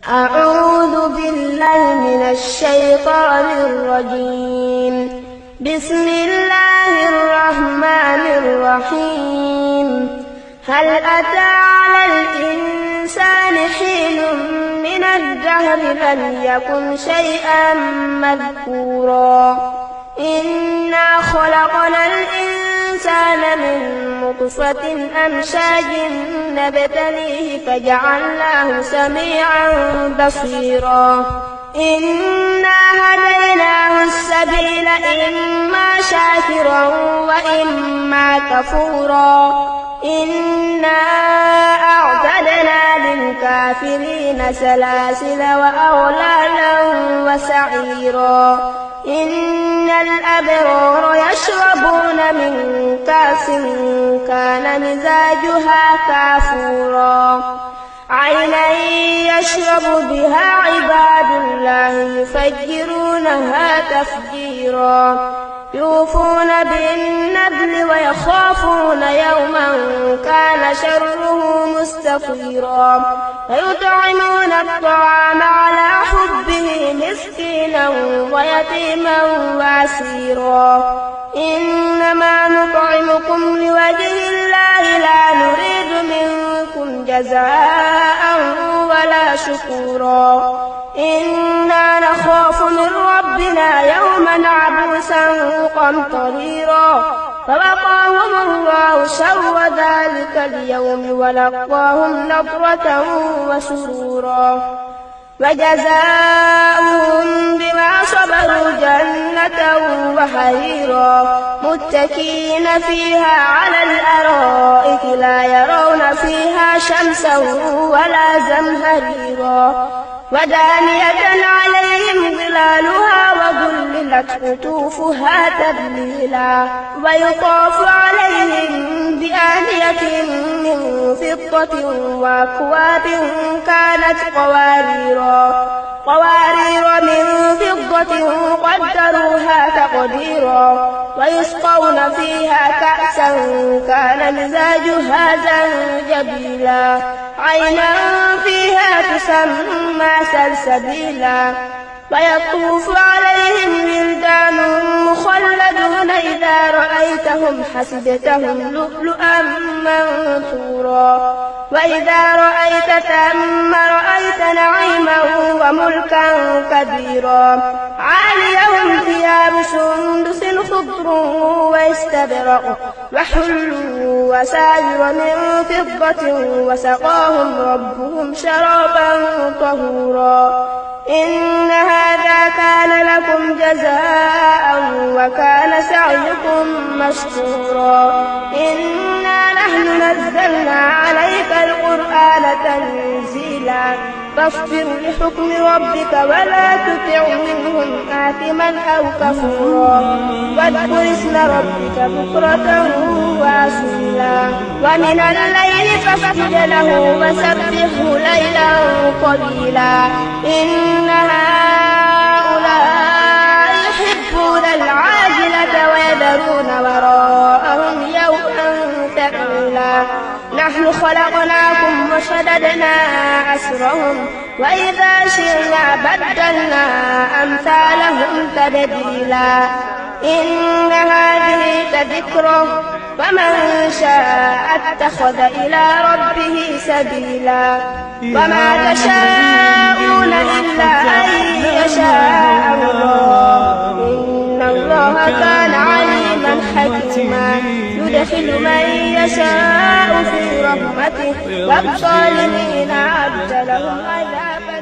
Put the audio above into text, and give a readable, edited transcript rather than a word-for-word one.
أعوذ بالله من الشيطان الرجيم. بسم الله الرحمن الرحيم. هل أتى على الإنسان حين من الدهر لم يكن شيئا مذكورا إنا خلقنا الإنسان من نطفة أمشاج نبتليه فجعلناه سميعا بصيرا إنا هديناه السبيل إما شاكرا وإما كفورا إنا أعتدنا للكافرين سلاسل وأغلالا وسعيرا إن الأبرار يشربون من كأس كان مزاجها كافورا عينا يشرب بها عباد الله يفجرونها تفجيرا يوفون بالنذر ويخافون يوما كان شره مستطيرا ويطعمون الطعام على حبه مسكينا ويتيما واسيرا إنما نطعمكم لوجه الله لا نريد منكم جزاء ولا شكورا إنا نخاف من ربنا يوما عبوسا قمطريرا فوقاهم الله شر ذلك اليوم ولقاهم نضرة وسرورا وجزاؤهم بما صبروا جنة وحريرا متكئين فيها على الأرائك لا يرون فيها شمسا ولا زمهريرا ودانية عليهم ظلالها وذللت قطوفها تذليلا ويطاف عليهم بآنية من فضة وأكواب كانت قوارير من فضة قدروها تقديرا ويسقون فيها كأسا كان مزاجها زنجبيلا عينا فيها تسمى سلسبيلا ويطوف عليهم ولدان مخلدون إذا رأيتهم حسبتهم لؤلؤا منثورا وإذا رأيت ثم رأيت نعيما وملكا كبيرا عاليهم ثياب سندس خضر واستبرق وحلوا وساور من فضة وسقاهم ربهم شرابا طهورا إن هذا كان لكم جزاء وكان سعيكم مشكورا إنا نحن نزلنا عليك القرآن تنزيلا فاصبر لحكم ربك ولا تطع منهم آثما أو كفورا واذكر اسم ربك بكرة وأصيلا ومن الليل فاسجد له وسبحه ليلا طويلا إن هؤلاء يحبون العاجلة ويذرون وراءهم يوما ثقيلا نحن خلقناكم وشددنا أسرهم وإذا شئنا بدلنا أمثالهم تبديلا إن هذه تذكرة فمن شاء اتخذ إلى ربه سبيلا وما تشاءون إلا أن يشاء الله إن الله كان عليما حكيما يدخل من يشاء في رحمته والظالمين أعد لهم عذابا